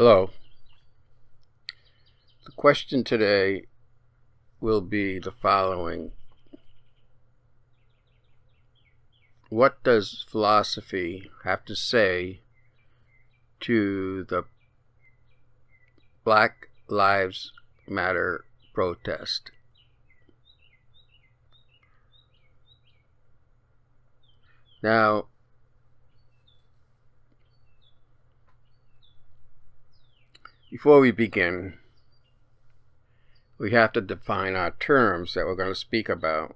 Hello. The question today will be the following. What does philosophy have to say to the Black Lives Matter protest? Now, before we begin, we have to define our terms that we're going to speak about.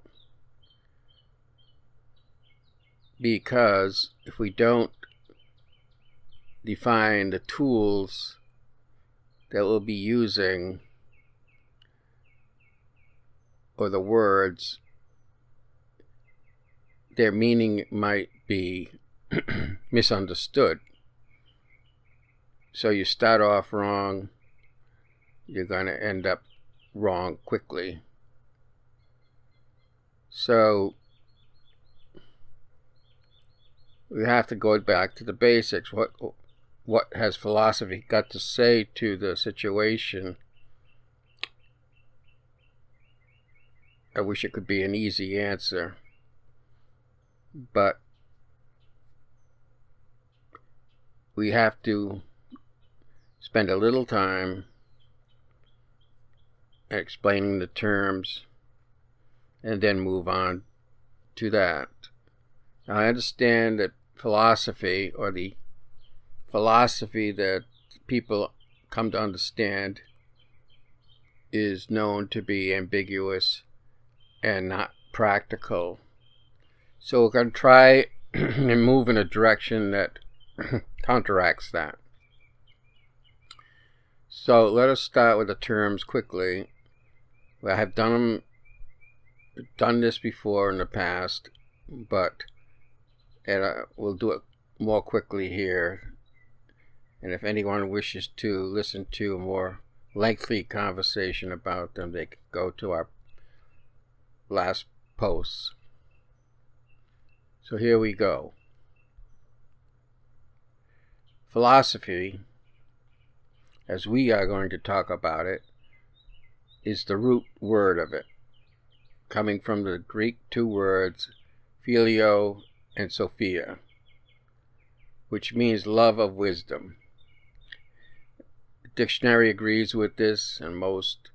Because if we don't define the tools that we'll be using, or the words, their meaning might be misunderstood. So you start off wrong, you're going to end up wrong quickly. So we have to go back to the basics. What has philosophy got to say to the situation? I wish it could be an easy answer, but we have to spend a little time explaining the terms and then move on to that. Now, I understand that philosophy, or the philosophy that people come to understand, is known to be ambiguous and not practical. So we're going to try and move in a direction that counteracts that. So let us start with the terms quickly. I have done this before in the past, but we'll do it more quickly here. And if anyone wishes to listen to a more lengthy conversation about them, they can go to our last posts. So here we go. Philosophy, as we are going to talk about it, is the root word of it, coming from the Greek two words, phileo and Sophia, which means love of wisdom. The dictionary agrees with this, and most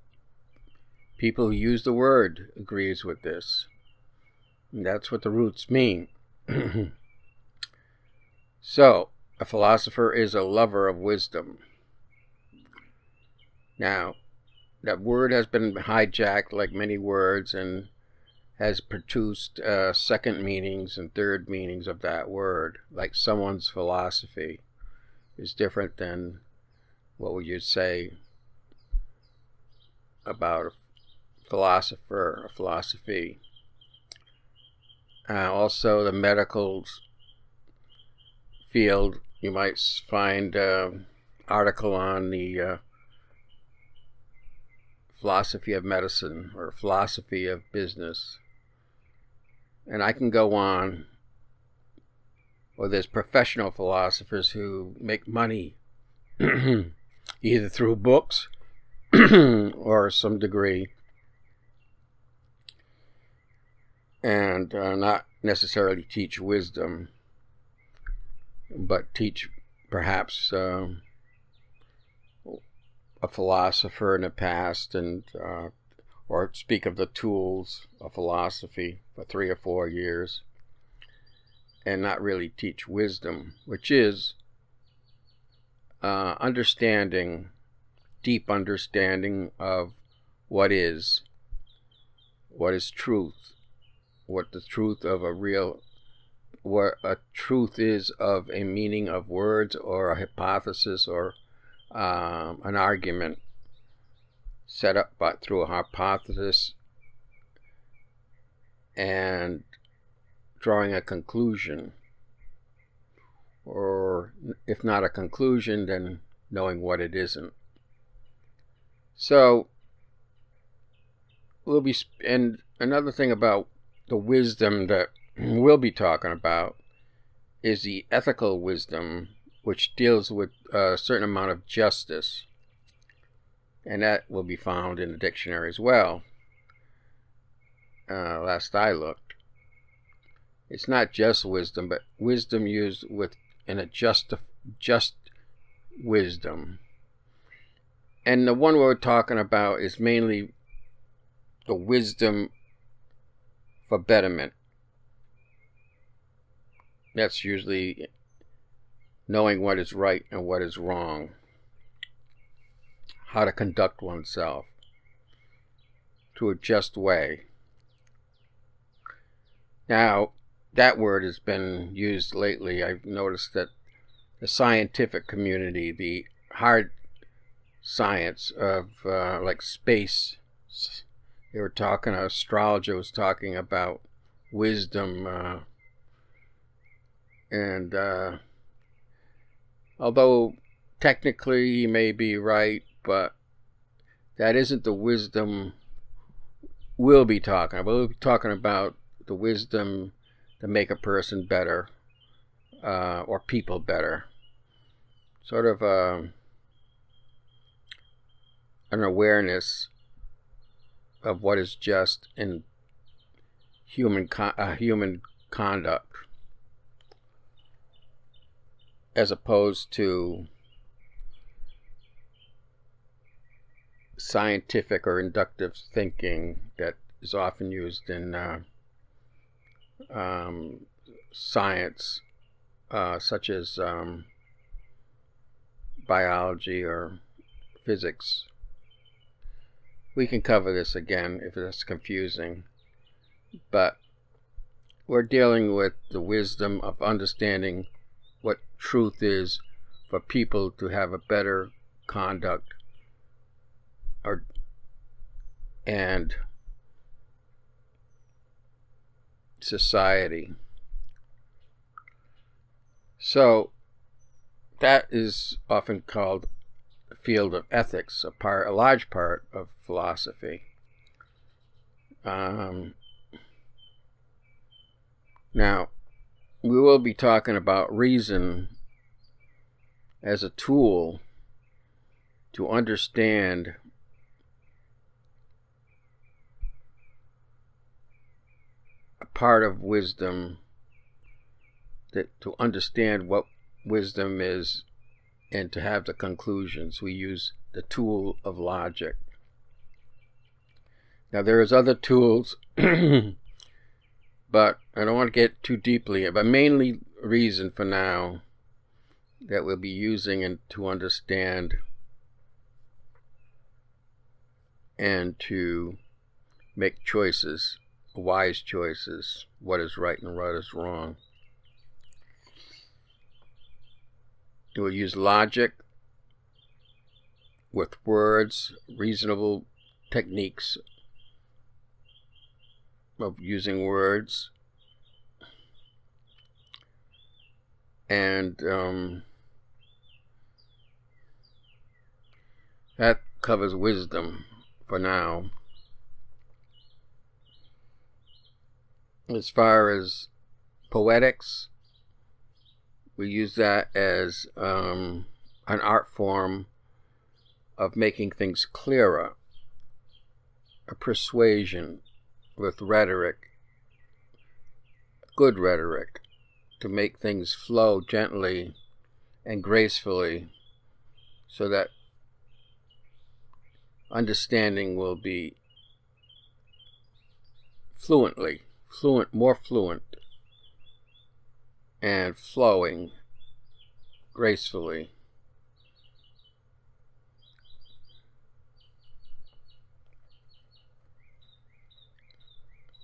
people who use the word agrees with this. And that's what the roots mean. So, a philosopher is a lover of wisdom. Now, that word has been hijacked like many words and has produced second meanings and third meanings of that word. Like someone's philosophy is different than what would you say about a philosopher or philosophy. Also, the medical field, you might find an article on the philosophy of medicine or philosophy of business. And I can go on. Or there's professional philosophers who make money either through books or some degree, and not necessarily teach wisdom, but teach perhaps a philosopher in the past, and or speak of the tools of philosophy for 3 or 4 years, and not really teach wisdom, which is understanding, deep understanding of what is truth, what the truth of what a truth is of a meaning of words, or a hypothesis, or an argument set up through a hypothesis and drawing a conclusion, or if not a conclusion, then knowing what it isn't. So and another thing about the wisdom that we'll be talking about is the ethical wisdom, which deals with a certain amount of justice, and that will be found in the dictionary as well. Last I looked, it's not just wisdom, but wisdom used in a just wisdom. And the one we're talking about is mainly the wisdom for betterment. That's usually knowing what is right and what is wrong, how to conduct oneself to a just way. Now, that word has been used lately. I've noticed that the scientific community, the hard science of like space, they were talking, an astrologer was talking about wisdom, and although technically he may be right, but that isn't the wisdom we'll be talking about. We'll be talking about the wisdom to make a person better, or people better. Sort of an awareness of what is just in human conduct, as opposed to scientific or inductive thinking that is often used in science, such as biology or physics. We can cover this again if it's confusing, but we're dealing with the wisdom of understanding what truth is for people to have a better conduct and society. So that is often called the field of ethics, a large part of philosophy. Now, we will be talking about reason as a tool to understand a part of wisdom, to understand what wisdom is and to have the conclusions. We use the tool of logic. Now there's other tools, but I don't want to get too deeply, but mainly reason for now that we'll be using and to understand and to make choices, wise choices, what is right and what is wrong. We'll use logic with words, reasonable techniques of using words, and that covers wisdom for now. As far as poetics, we use that as an art form of making things clearer, a persuasion with rhetoric, good rhetoric, to make things flow gently and gracefully so that understanding will be more fluent and flowing gracefully.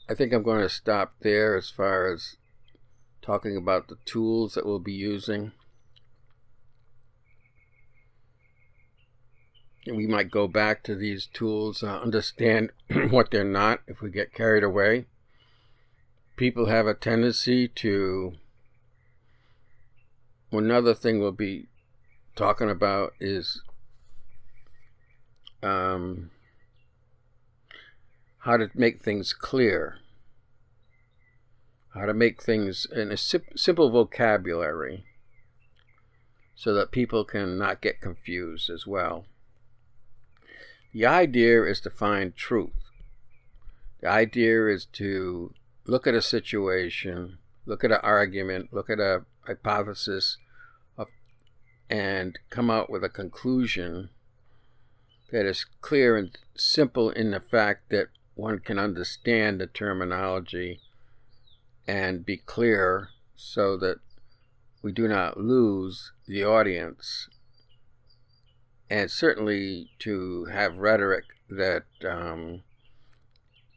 I think I'm going to stop there as far as talking about the tools that we'll be using. We might go back to these tools, understand what they're not if we get carried away. People have a tendency to... Another thing we'll be talking about is how to make things clear, how to make things in a simple vocabulary. so that people can not get confused as well. The idea is to find truth. The idea is to look at a situation, look at an argument, look at a hypothesis, and come out with a conclusion that is clear and simple in the fact that one can understand the terminology and be clear so that we do not lose the audience, and certainly to have rhetoric that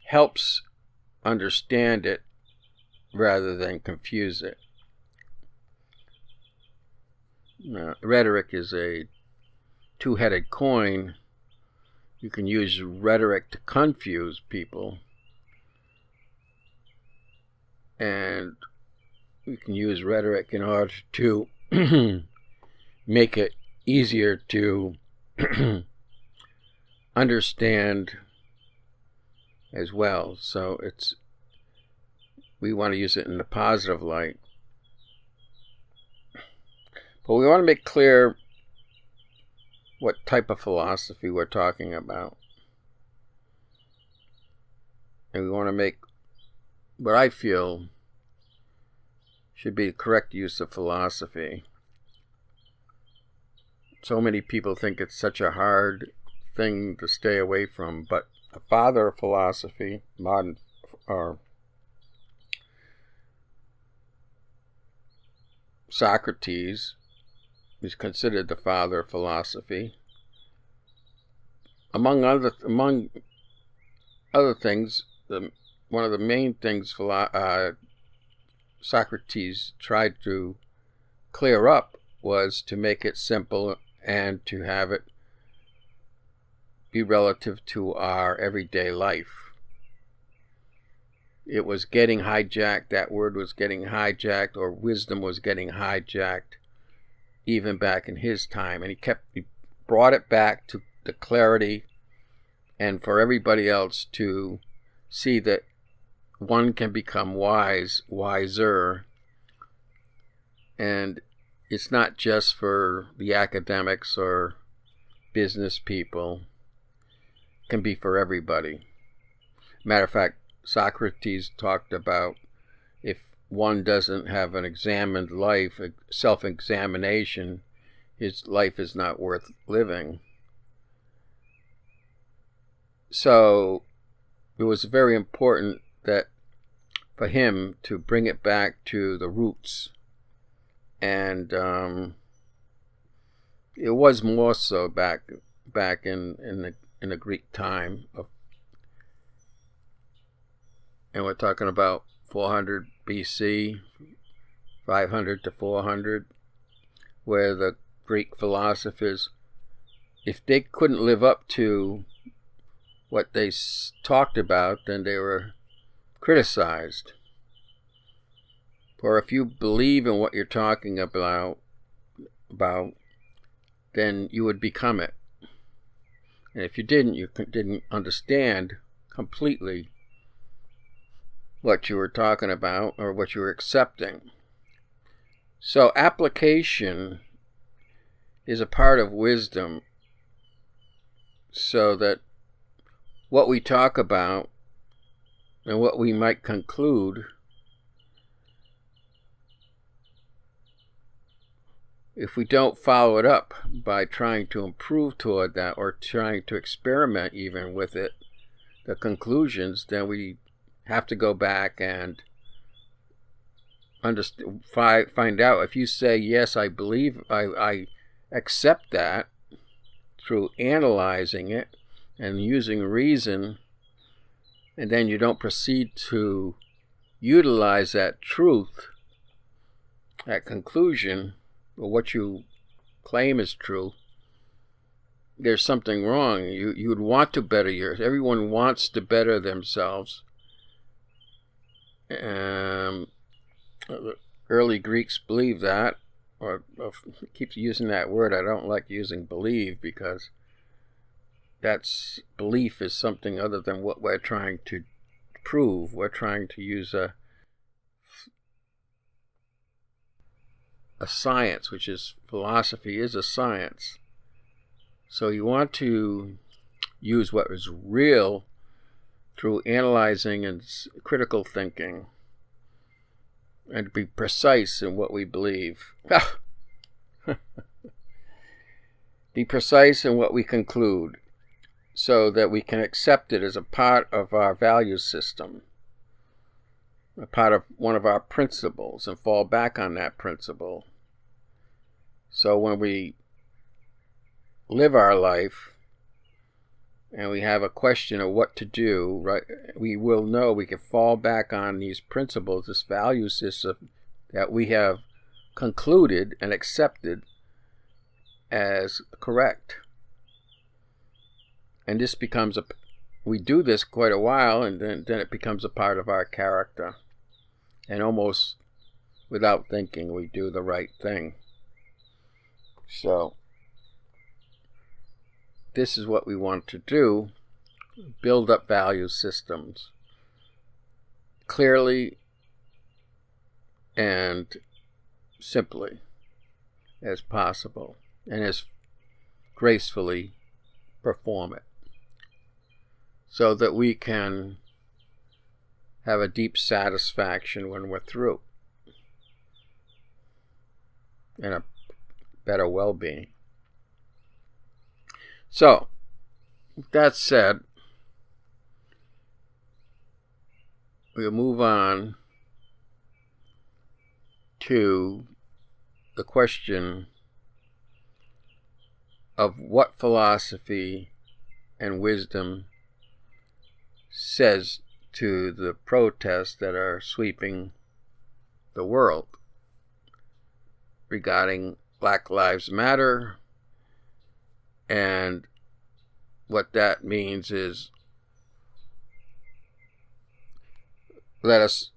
helps understand it rather than confuse it. Rhetoric is a two-headed coin. You can use rhetoric to confuse people, and you can use rhetoric in order to make it easier to understand as well. So we want to use it in the positive light. But we want to make clear what type of philosophy we're talking about. And we want to make what I feel should be the correct use of philosophy. So many people think it's such a hard thing to stay away from, but the father of philosophy, modern or Socrates, is considered the father of philosophy. Among other things, one of the main things Socrates tried to clear up was to make it simple and to have it be relative to our everyday life. It was getting hijacked, that word was getting hijacked, or wisdom was getting hijacked even back in his time, and he brought it back to the clarity and for everybody else to see that one can become wiser, and it's not just for the academics or business people. It can be for everybody. Matter of fact, Socrates talked about if one doesn't have an examined life, a self-examination, his life is not worth living. So it was very important that for him to bring it back to the roots, and it was more so back in the Greek time and we're talking about 400 BC, 500 to 400, where the Greek philosophers, if they couldn't live up to what they talked about, then they were criticized. For if you believe in what you're talking about, then you would become it. And if you didn't understand completely what you were talking about or what you were accepting. So application is a part of wisdom, so that what we talk about and what we might conclude, if we don't follow it up by trying to improve toward that or trying to experiment even with it, the conclusions, then we have to go back and find out. If you say, yes, I believe, I accept that, through analyzing it and using reason, and then you don't proceed to utilize that truth, that conclusion, or what you claim is true, there's something wrong. You would want to better yours. Everyone wants to better themselves. Early Greeks believed that, or keeps using that word. I don't like using believe, because that's belief is something other than what we're trying to prove. We're trying to use a science, which is philosophy is a science. So you want to use what is real through analyzing and critical thinking, and be precise in what we believe. Be precise in what we conclude, so that we can accept it as a part of our value system, a part of one of our principles, and fall back on that principle. So when we live our life and we have a question of what to do, right, we will know we can fall back on these principles, this value system that we have concluded and accepted as correct. And this becomes we do this quite a while, and then it becomes a part of our character. And almost without thinking, we do the right thing. So this is what we want to do: build up value systems clearly and simply as possible, and as gracefully perform it, so that we can have a deep satisfaction when we're through, and a better well-being. So, with that said, we'll move on to the question of what philosophy and wisdom says to the protests that are sweeping the world regarding Black Lives Matter. And what that means is, let us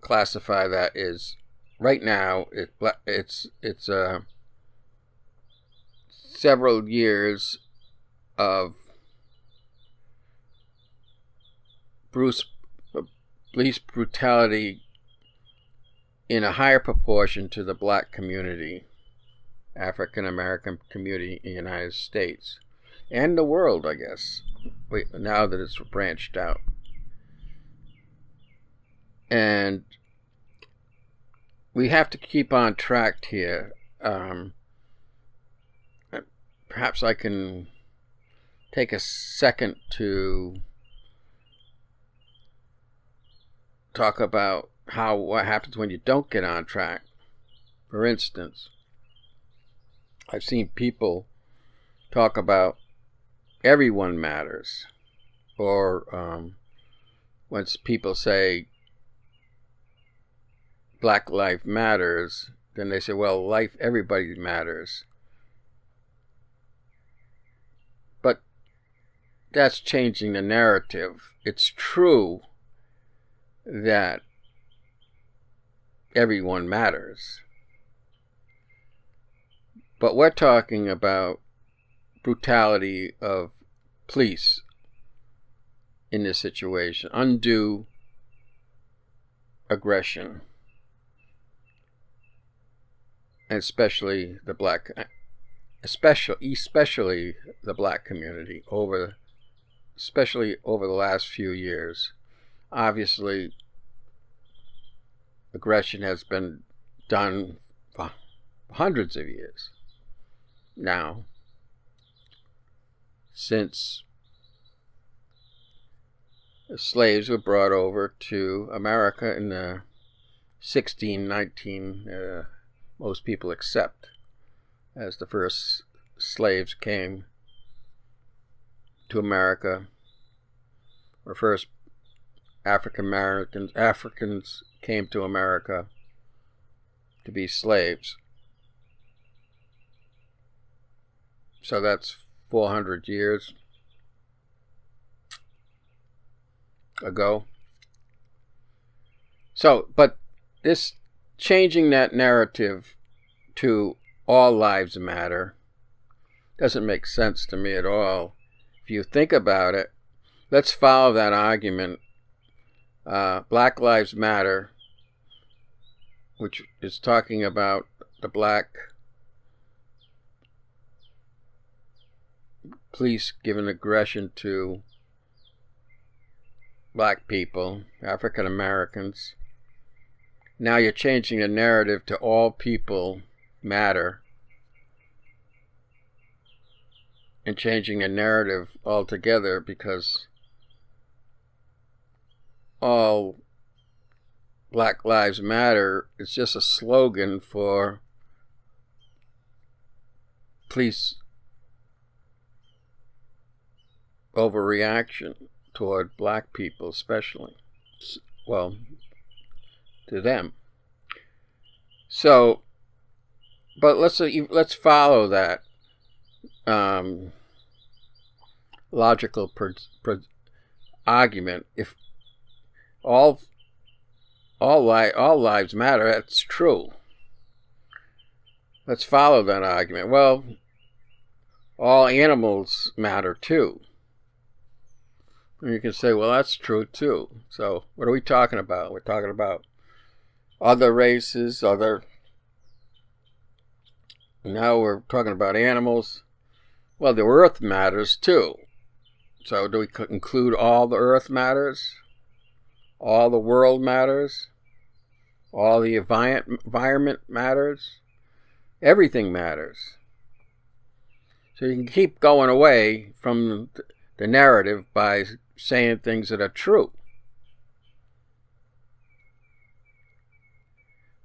classify that as, right now, it's several years of police brutality in a higher proportion to the black community, African American community in the United States, and the world, I guess, now that it's branched out. And we have to keep on track here. Perhaps I can take a second to talk about what happens when you don't get on track. For instance, I've seen people talk about everyone matters, or when people say Black Life Matters, then they say, well, life, everybody matters. But that's changing the narrative. It's true that everyone matters, but we're talking about brutality of police in this situation, undue aggression, and especially the black community, especially over the last few years. Obviously, aggression has been done for hundreds of years now, since slaves were brought over to America in the 1619, most people accept as the first slaves came to America, or first Africans came to America to be slaves. So that's 400 years ago. So, but this changing that narrative to all lives matter doesn't make sense to me at all. If you think about it, let's follow that argument. Black Lives Matter, which is talking about the black police giving aggression to black people, African Americans. Now you're changing the narrative to all people matter and changing the narrative altogether, because all Black Lives Matter is just a slogan for police overreaction toward black people, especially. Well, to them. So, but let's follow that logical argument. If all lives matter, that's true. Let's follow that argument. Well, all animals matter too. And you can say, well, that's true too. So what are we talking about? We're talking about other races, now we're talking about animals. Well, the earth matters too. So do we include all the earth matters? All the world matters? All the environment matters? Everything matters. So you can keep going away from the narrative by saying things that are true.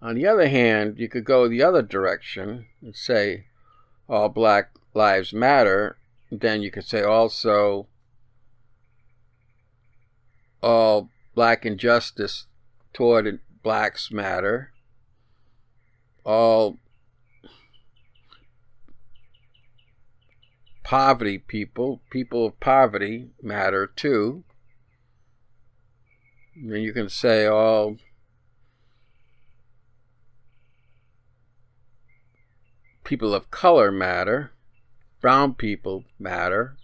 On the other hand, you could go the other direction and say all Black Lives Matter. Then you could say also all black injustice toward blacks matter. All poverty people of poverty matter too. And then you can say all people of color matter. Brown people matter.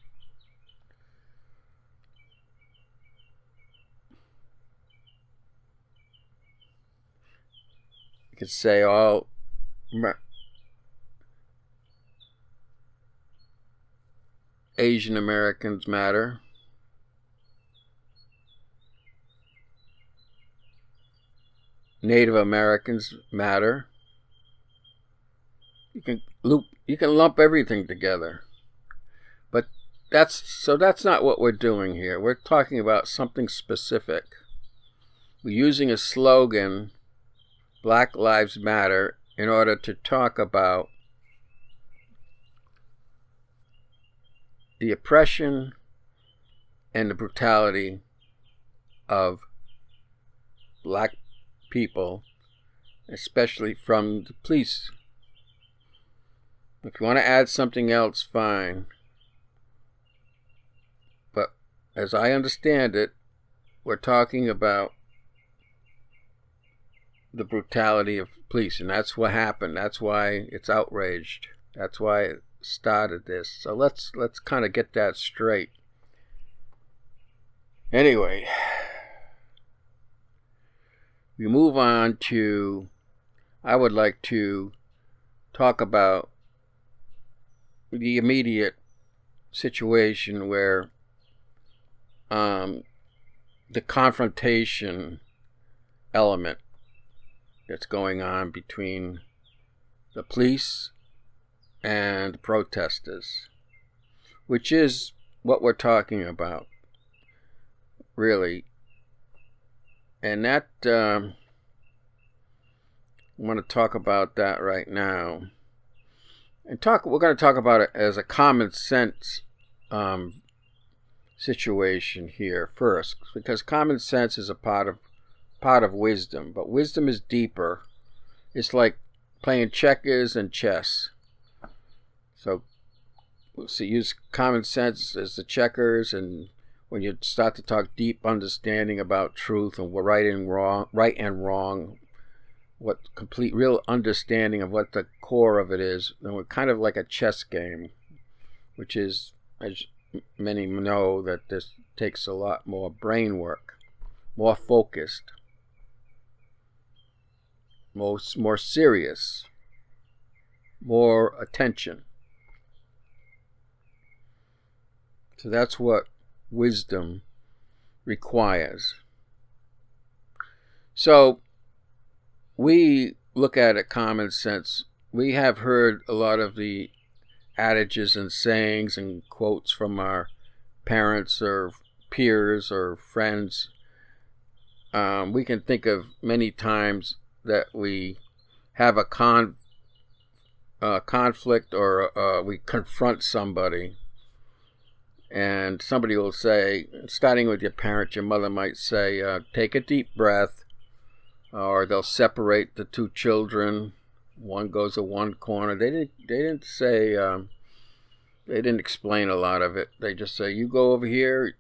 You could say all Asian Americans matter. Native Americans matter. You can lump everything together. But that's not what we're doing here. We're talking about something specific. We're using a slogan, Black Lives Matter, in order to talk about the oppression and the brutality of black people, especially from the police. If you want to add something else, fine. But as I understand it, we're talking about the brutality of police, and that's what happened. That's why it's outraged. That's why it started this. So let's kind of get that straight. Anyway, we move on to, I would like to talk about the immediate situation where the confrontation element that's going on between the police and protesters, which is what we're talking about, really. And that, I want to talk about that right now. And we're going to talk about it as a common sense situation here first, because common sense is a part of wisdom, but wisdom is deeper. It's like playing checkers and chess. So use common sense as the checkers, and when you start to talk deep understanding about truth and right and wrong, what complete real understanding of what the core of it is, then we're kind of like a chess game, which is, as many know, that this takes a lot more brain work, more focused, more serious. more attention. So that's what wisdom requires. So we look at it common sense. We have heard a lot of the adages and sayings and quotes from our parents or peers or friends. We can think of many times that we have a conflict or we confront somebody, and somebody will say, starting with your parent, your mother might say, take a deep breath, or they'll separate the two children. One goes to one corner. They didn't say, they didn't explain a lot of it. They just say, you go over here,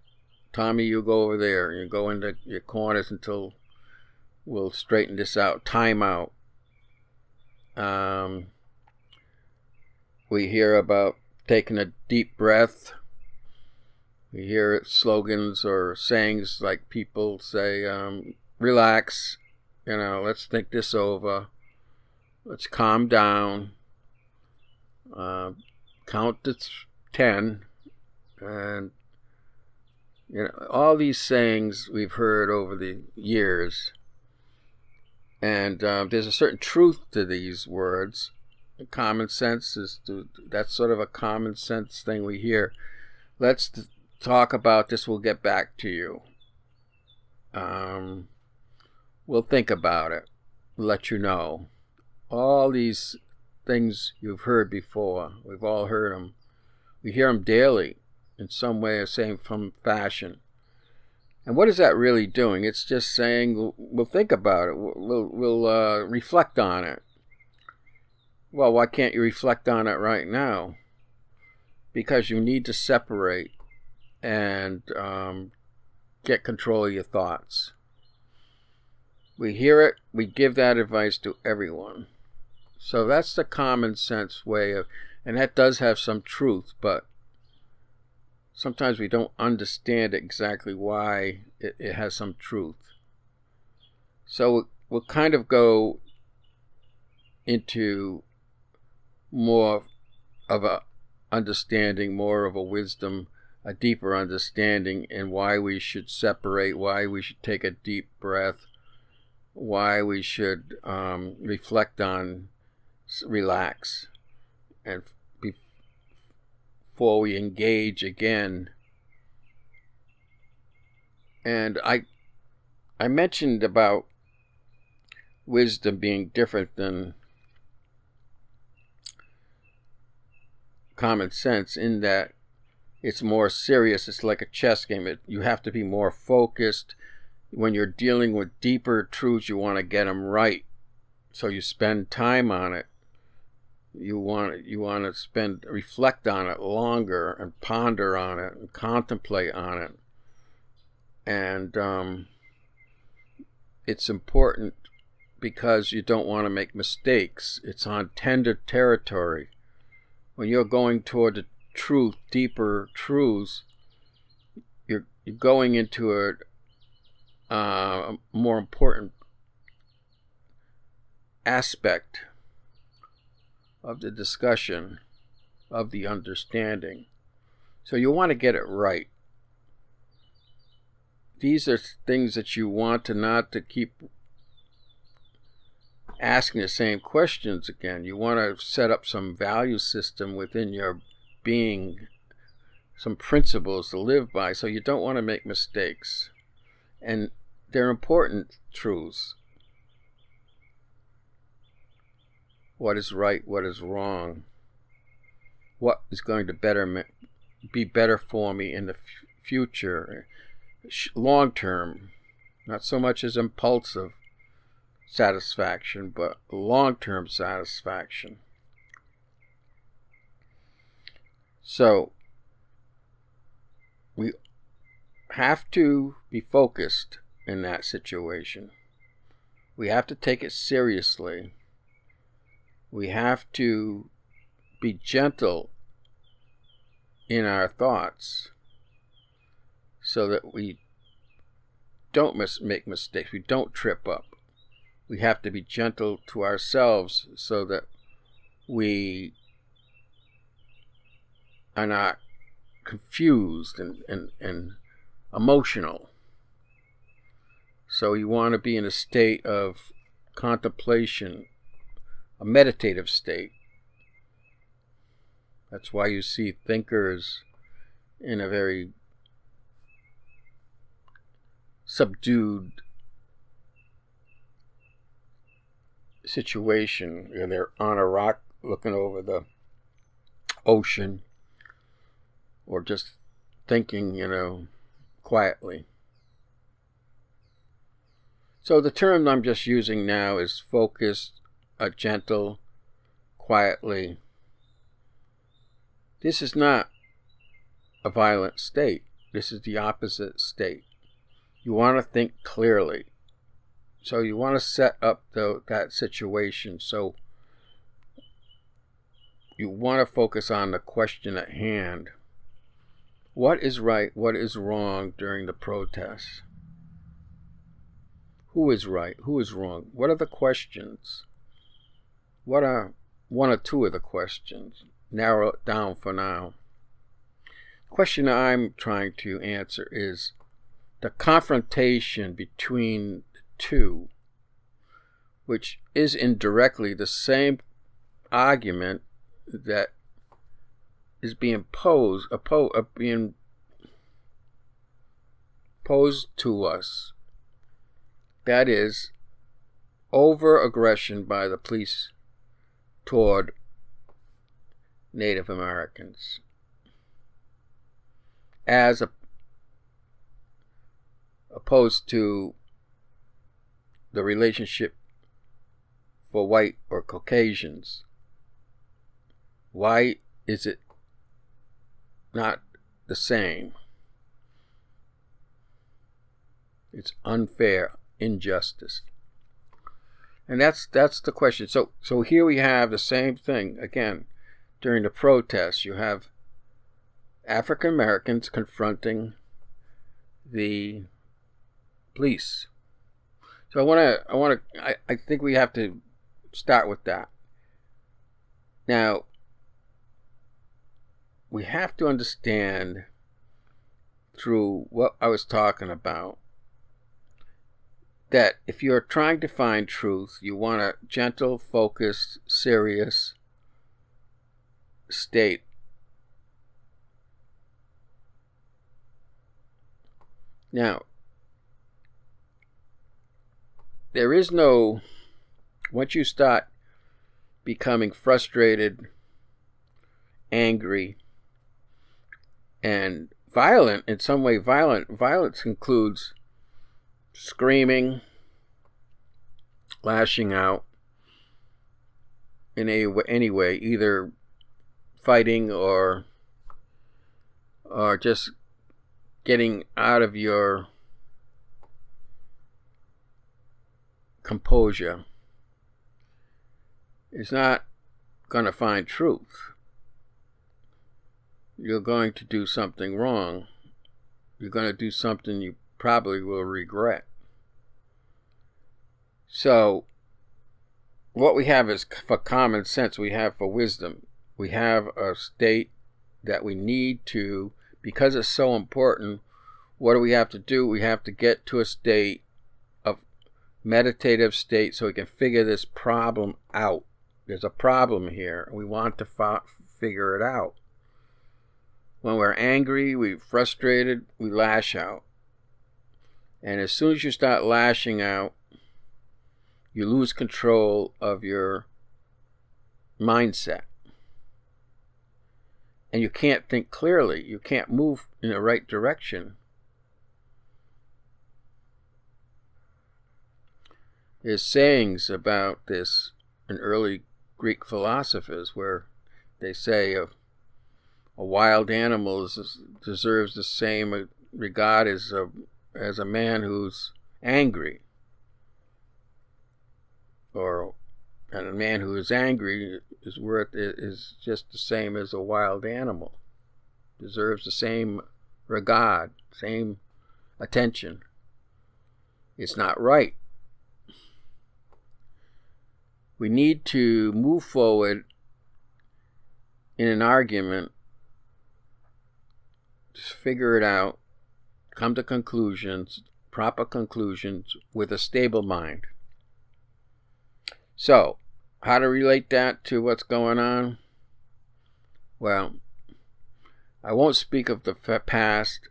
Tommy, you go over there. You go into your corners until we'll straighten this out. Time out. We hear about taking a deep breath. We hear slogans or sayings like people say, relax, let's think this over. Let's calm down. Count to 10. And, all these sayings we've heard over the years. And there's a certain truth to these words. Common sense that's sort of a common sense thing we hear. Let's talk about this. We'll get back to you. We'll think about it. We'll let you know. All these things you've heard before. We've all heard them. We hear them daily in some way or same fashion. And what is that really doing? It's just saying we'll think about it. We'll reflect on it. Well, why can't you reflect on it right now? Because you need to separate and get control of your thoughts. We hear it, we give that advice to everyone. So that's the common sense way of, and that does have some truth, but sometimes we don't understand exactly why it has some truth. So we'll kind of go into more of a understanding, more of a wisdom, a deeper understanding in why we should separate, why we should take a deep breath, why we should reflect on, relax, and before we engage again. And I mentioned about wisdom being different than common sense in that it's more serious. It's like a chess game. You have to be more focused. When you're dealing with deeper truths, you want to get them right. So you spend time on it. You want to reflect on it longer and ponder on it and contemplate on it. And it's important because you don't want to make mistakes. It's on tender territory. When you're going toward the truth, deeper truths, you're going into a more important aspect of the discussion, of the understanding. So you want to get it right. These are things that you want to not to keep asking the same questions again. You want to set up some value system within your being, some principles to live by, so you don't want to make mistakes. And they're important truths. What is right, what is wrong, what is going to be better for me in the future, long term, not so much as impulsive satisfaction, but long-term satisfaction. So we have to be focused in that situation. We have to take it seriously. We have to be gentle in our thoughts so that we don't make mistakes. We don't trip up. We have to be gentle to ourselves so that we are not confused and emotional. So you want to be in a state of contemplation, a meditative state. That's why you see thinkers in a very subdued situation. They're on a rock looking over the ocean, or just thinking, quietly. So the term I'm just using now is focused, gentle, quietly. This is not a violent state. This is the opposite state. You want to think clearly. So you want to set up that situation. So you want to focus on the question at hand. What is right? What is wrong during the protests? Who is right? Who is wrong? What are the questions? What are one or two of the questions? Narrow it down for now. The question I'm trying to answer is the confrontation between the two, which is indirectly the same argument that is being posed to us. That is over-aggression by the police toward Native Americans, as opposed to the relationship for white or Caucasians. Why is it not the same? It's unfair, injustice. And that's the question. So here we have the same thing again. During the protests, you have African Americans confronting the police. So I think we have to start with that. Now, we have to understand through what I was talking about that if you're trying to find truth, you want a gentle, focused, serious state. Now, there is no, once you start becoming frustrated, angry, and violent, in some way violence includes screaming, lashing out in any way, either fighting or just getting out of your composure, is not going to find truth. You're going to do something wrong. You're going to do something you probably will regret. So what we have is for common sense, we have for wisdom. We have a state that we need to, because it's so important, what do we have to do? We have to get to a state of meditative state so we can figure this problem out. There's a problem here. We want to figure it out. When we're angry, we're frustrated, we lash out. And as soon as you start lashing out, you lose control of your mindset. And you can't think clearly. You can't move in the right direction. There's sayings about this in early Greek philosophers where they say a wild animal deserves the same regard as a man who's angry, and a man who is angry is just the same as a wild animal, deserves the same regard, same attention. It's not right. We need to move forward in an argument, just figure it out, come to conclusions, proper conclusions, with a stable mind. So, how to relate that to what's going on? Well, I won't speak of the past,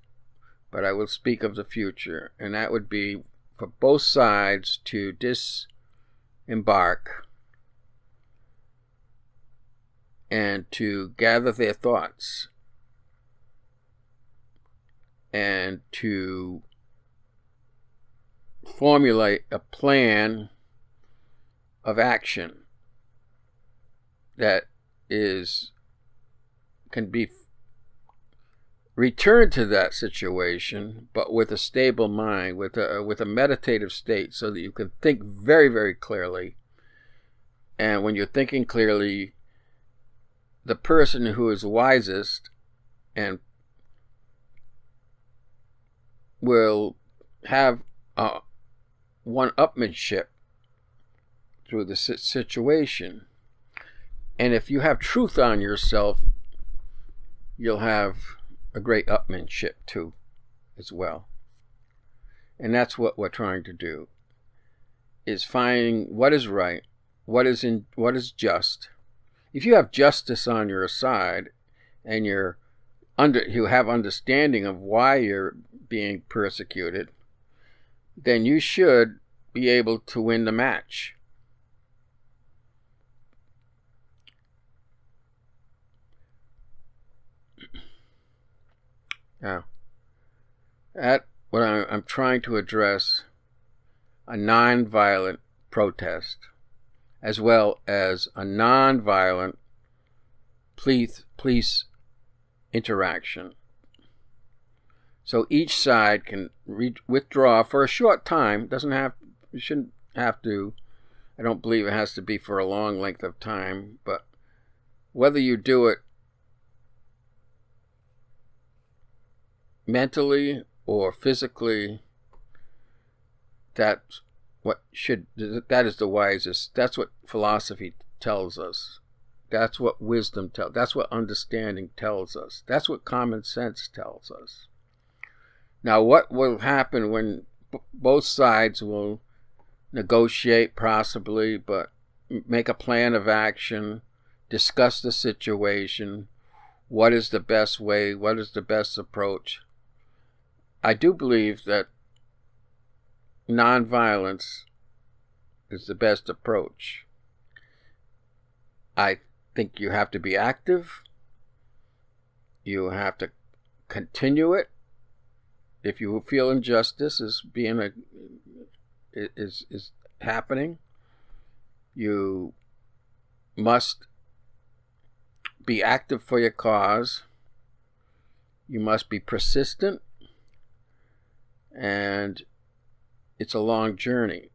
but I will speak of the future, and that would be for both sides to disembark and to gather their thoughts and to formulate a plan of action that can be returned to that situation, but with a stable mind, with a meditative state, so that you can think very, very clearly. And when you're thinking clearly, the person who is wisest and will have one-upmanship through the situation. And if you have truth on yourself, you'll have a great upmanship too, as well. And that's what we're trying to do, is finding what is right, what is just. If you have justice on your side and you have understanding of why you're being persecuted, then you should be able to win the match. Now, at what I'm trying to address, a non-violent protest, as well as a non-violent police interaction. So each side can withdraw for a short time. You shouldn't have to. I don't believe it has to be for a long length of time, but whether you do it mentally or physically, that is the wisest. That's what philosophy tells us. That's what wisdom tells. That's what understanding tells us. That's what common sense tells us. Now, what will happen when both sides will negotiate, possibly, but make a plan of action, discuss the situation, what is the best way, what is the best approach? I do believe that nonviolence is the best approach. I think you have to be active. You have to continue it. If you feel injustice is happening, you must be active for your cause. You must be persistent, and it's a long journey.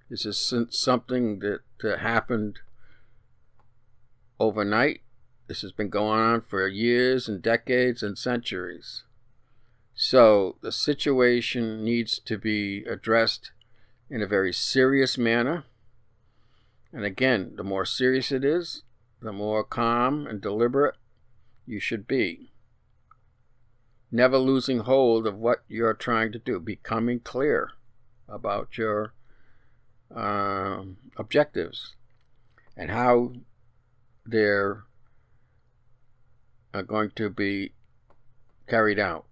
This is something that happened overnight. This has been going on for years and decades and centuries. So the situation needs to be addressed in a very serious manner. And again, the more serious it is, the more calm and deliberate you should be. Never losing hold of what you're trying to do, becoming clear about your objectives and how they're going to be carried out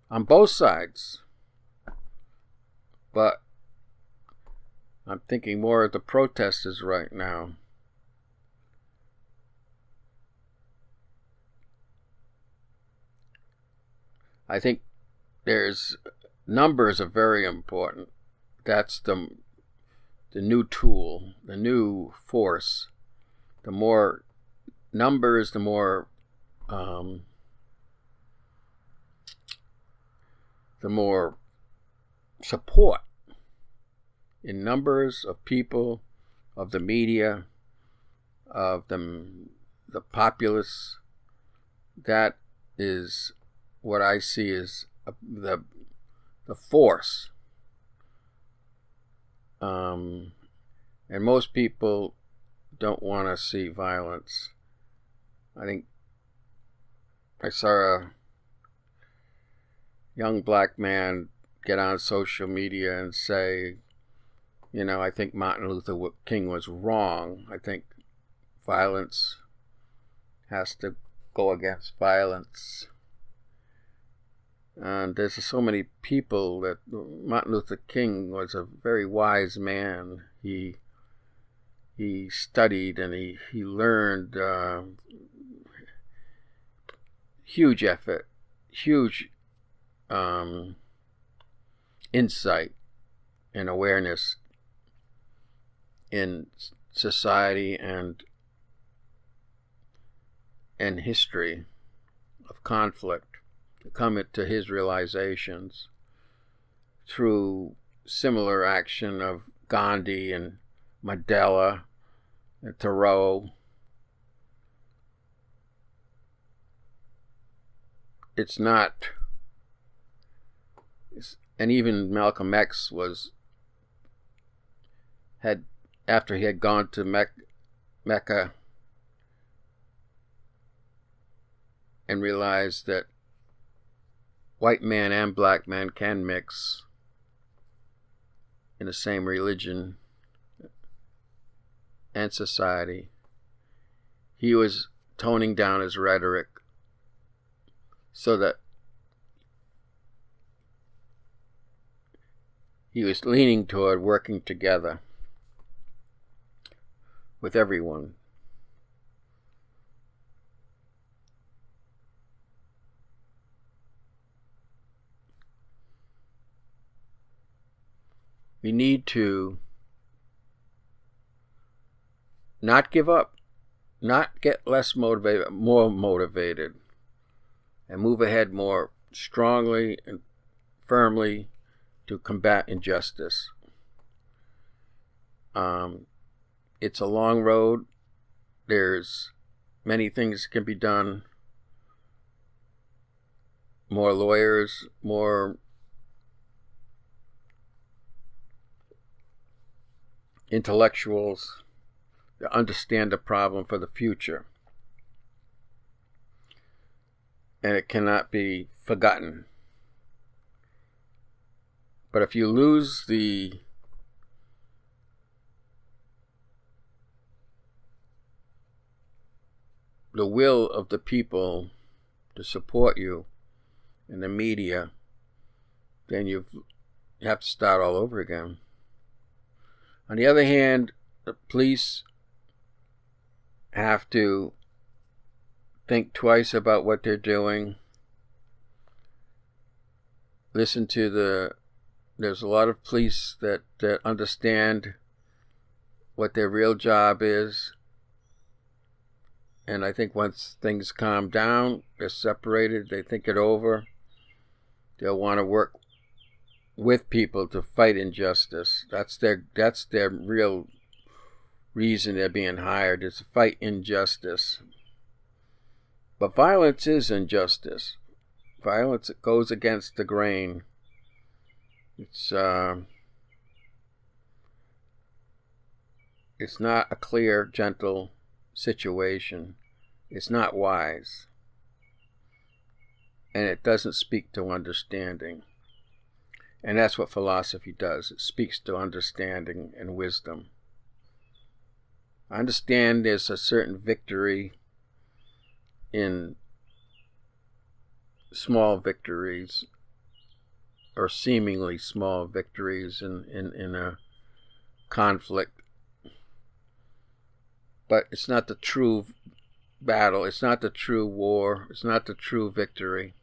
on both sides. But I'm thinking more of the protesters right now. I think numbers are very important. That's the new tool, the new force. The more numbers, the more support in numbers of people, of the media, of the populace. That is what I see as the force. And most people don't want to see violence. I think I saw a young black man get on social media and say, I think Martin Luther King was wrong. I think violence has to go against violence. And there's so many people that Martin Luther King was a very wise man. He studied and he learned, huge effort, huge insight and awareness in society and history of conflict to come to his realizations through similar action of Gandhi and Mandela and Thoreau. And even Malcolm X after he had gone to Mecca and realized that white man and black man can mix in the same religion and society, he was toning down his rhetoric so that he was leaning toward working together with everyone. We need to not give up, not get less motivated, more motivated, and move ahead more strongly and firmly to combat injustice. It's a long road. There's many things that can be done. More lawyers, more intellectuals to understand the problem for the future. And it cannot be forgotten. But if you lose the will of the people to support you in the media, then you have to start all over again. On the other hand, the police have to think twice about what they're doing. Listen to there's a lot of police that understand what their real job is. And I think once things calm down, they're separated, they think it over, they'll want to work with people to fight injustice. That's their real reason they're being hired, is to fight injustice. But violence is injustice. Violence goes against the grain. It's not a clear, gentle situation. It's not wise. And it doesn't speak to understanding. And that's what philosophy does. It speaks to understanding and wisdom. I understand there's a certain victory in small victories, or seemingly small victories in a conflict. But it's not the true battle. It's not the true war. It's not the true victory.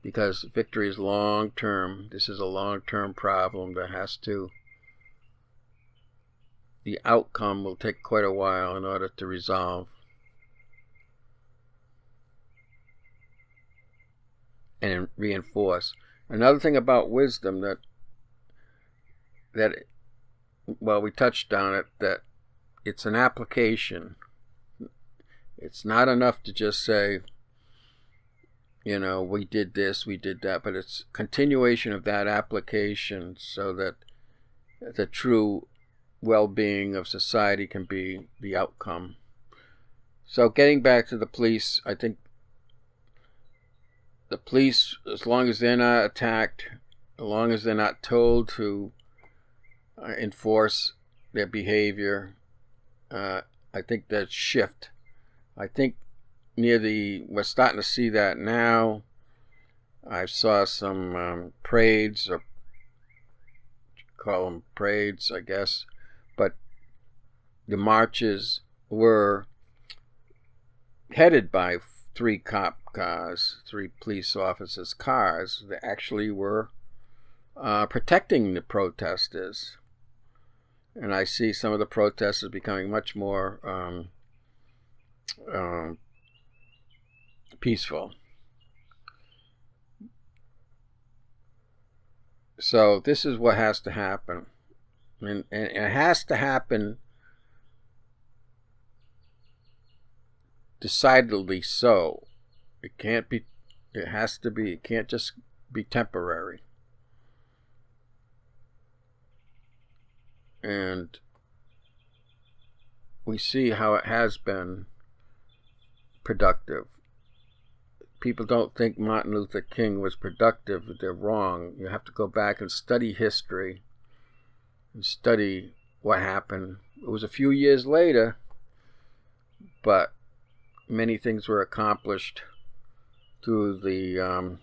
Because victory is long term. This is a long term problem that the outcome will take quite a while in order to resolve. And reinforce. Another thing about wisdom that we touched on it, that it's an application. It's not enough to just say, we did this, we did that, but it's continuation of that application so that the true well-being of society can be the outcome. So getting back to the police, I think the police, as long as they're not attacked, as long as they're not told to enforce their behavior, I think that shift. I think we're starting to see that now. I saw some parades, or call them parades, I guess, but the marches were headed by 3 cop cars, 3 police officers' cars that actually were protecting the protesters. And I see some of the protesters becoming much more peaceful. So this is what has to happen. And it has to happen decidedly so. It can't just be temporary. And we see how it has been productive. People don't think Martin Luther King was productive. They're wrong. You have to go back and study history and study what happened. It was a few years later, but many things were accomplished through the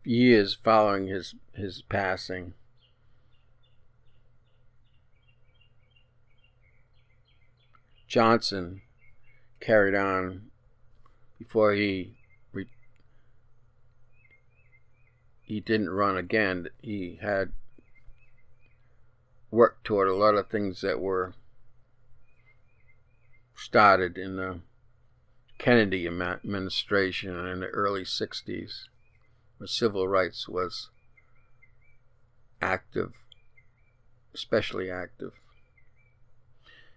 years following his passing. Johnson carried on before he didn't run again. He had worked toward a lot of things that were started in the Kennedy administration in the early 60s, where civil rights was active, especially active.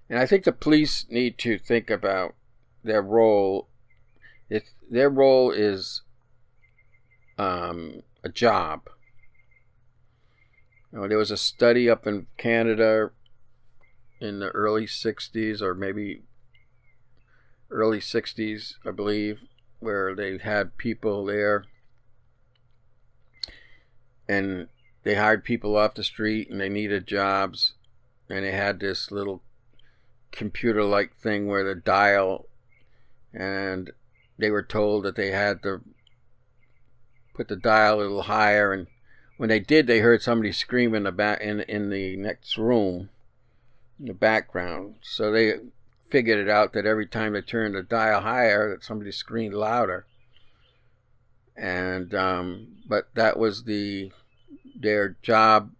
And I think the police need to think about their role. Their role is a job. There was a study up in Canada in the early 60s, or maybe early 60s, I believe, where they had people there and they hired people off the street and they needed jobs, and they had this little computer-like thing where the dial, and they were told that they had to put the dial a little higher, and when they did, they heard somebody scream in the next room in the background. So they figured it out that every time they turned the dial higher, that somebody screamed louder. And but that was their job.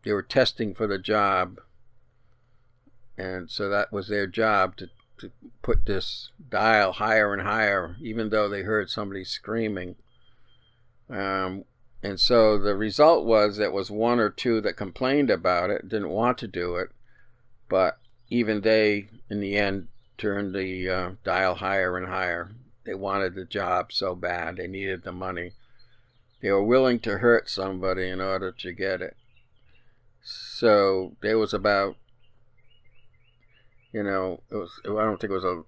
They were testing for the job, and so that was their job to put this dial higher and higher, even though they heard somebody screaming. And so the result was that was 1 or 2 that complained about it, didn't want to do it, but even they, in the end, turned the dial higher and higher. They wanted the job so bad. They needed the money. They were willing to hurt somebody in order to get it. So there was about, I don't think it was a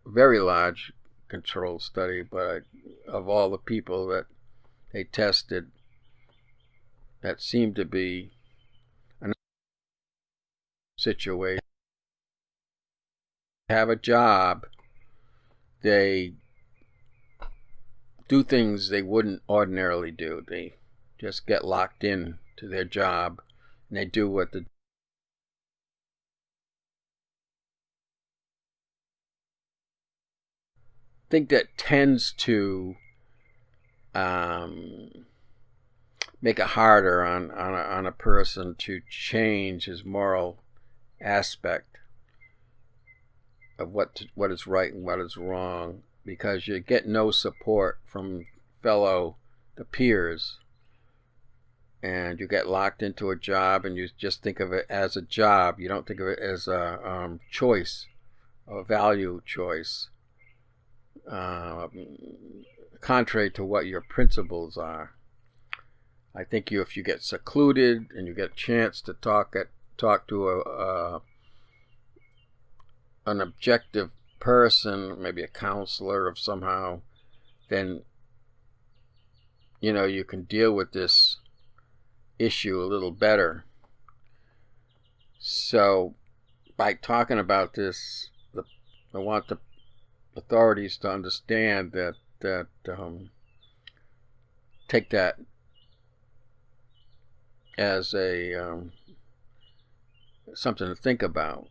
very large controlled study, but of all the people that they tested, that seemed to be a situation. Have a job, they do things they wouldn't ordinarily do. They just get locked in to their job, and they do what the think that tends to make it harder on a person to change his moral aspect of what is right and what is wrong, because you get no support from the peers, and you get locked into a job and you just think of it as a job. You don't think of it as a choice, a value choice, contrary to what your principles are. I think if you get secluded and you get a chance to talk at talk to an objective person, maybe a counselor of somehow, then you can deal with this issue a little better. So by talking about this, I want the authorities to understand that take that as a something to think about.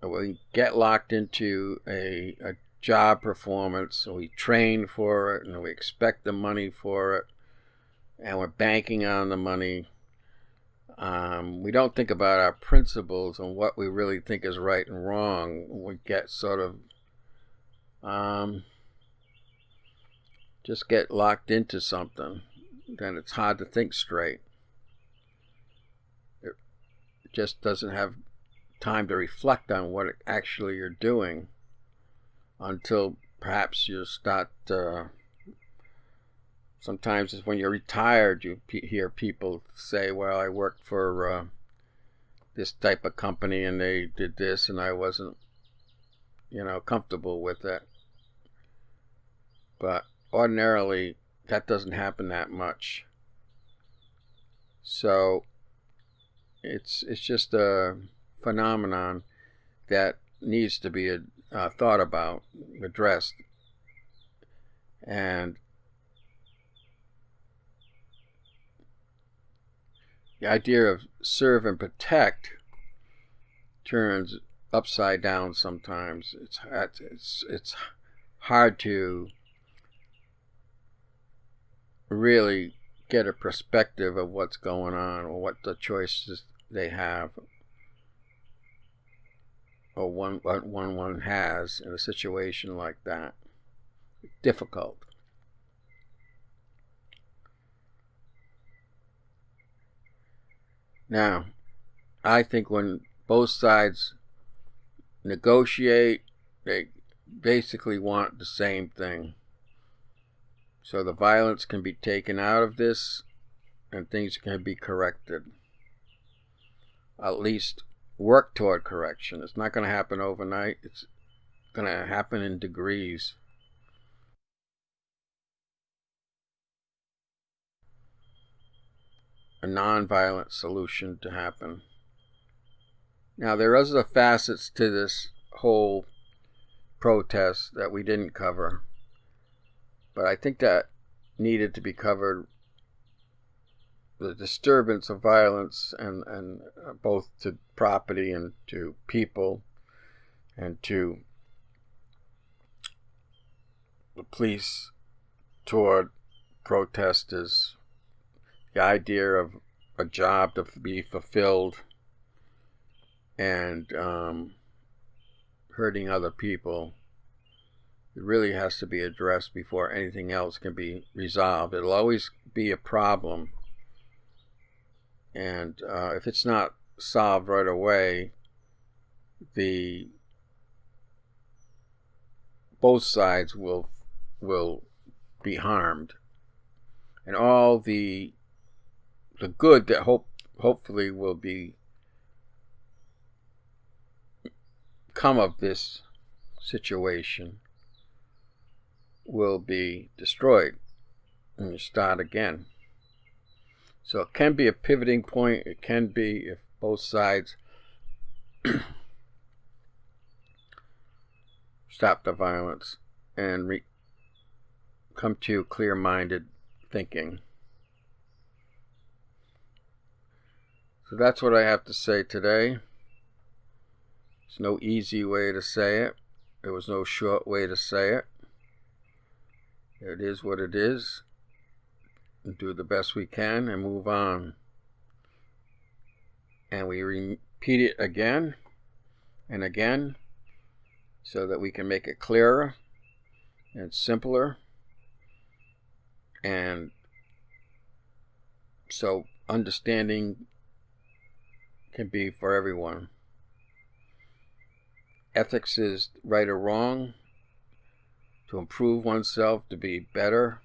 We get locked into a job performance, we train for it, and we expect the money for it, and we're banking on the money. We don't think about our principles and what we really think is right and wrong. We get sort of just get locked into something, then it's hard to think straight. It just doesn't have time to reflect on what actually you're doing until perhaps you start. Sometimes it's when you're retired, you hear people say, well, I worked for this type of company and they did this and I wasn't comfortable with it. But ordinarily that doesn't happen that much. So it's just a phenomenon that needs to be thought about, addressed. And the idea of serve and protect turns upside down sometimes. It's hard to really get a perspective of what's going on or what the choices they have or one has in a situation like that. Difficult. Now, I think when both sides negotiate, they basically want the same thing. So the violence can be taken out of this and things can be corrected. At least work toward correction. It's not going to happen overnight. It's going to happen in degrees. A non-violent solution to happen. Now, there are other facets to this whole protest that we didn't cover, but I think that needed to be covered. The disturbance of violence and both to property and to people and to the police toward protesters, the idea of a job to be fulfilled and hurting other people, it really has to be addressed before anything else can be resolved. It'll always be a problem, and if it's not solved right away, both sides will be harmed, and all the good that hopefully will be come of this situation will be destroyed and you start again. So it can be a pivoting point. It can be if both sides stop the violence and come to clear-minded thinking. So that's what I have to say today. There's no easy way to say it. There was no short way to say it. It is what it is. And do the best we can and move on. And we repeat it again and again so that we can make it clearer and simpler. And so understanding can be for everyone. Ethics is right or wrong, to improve oneself, to be better,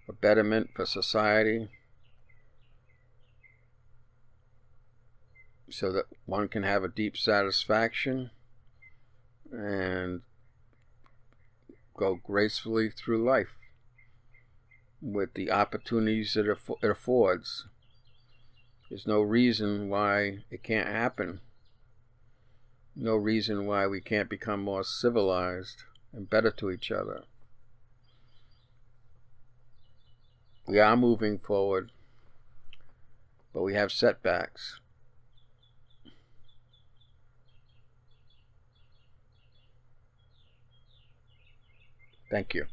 a betterment for society. so that one can have a deep satisfaction and go gracefully through life with the opportunities that it affords. There's no reason why it can't happen. No reason why we can't become more civilized and better to each other. We are moving forward, but we have setbacks. Thank you.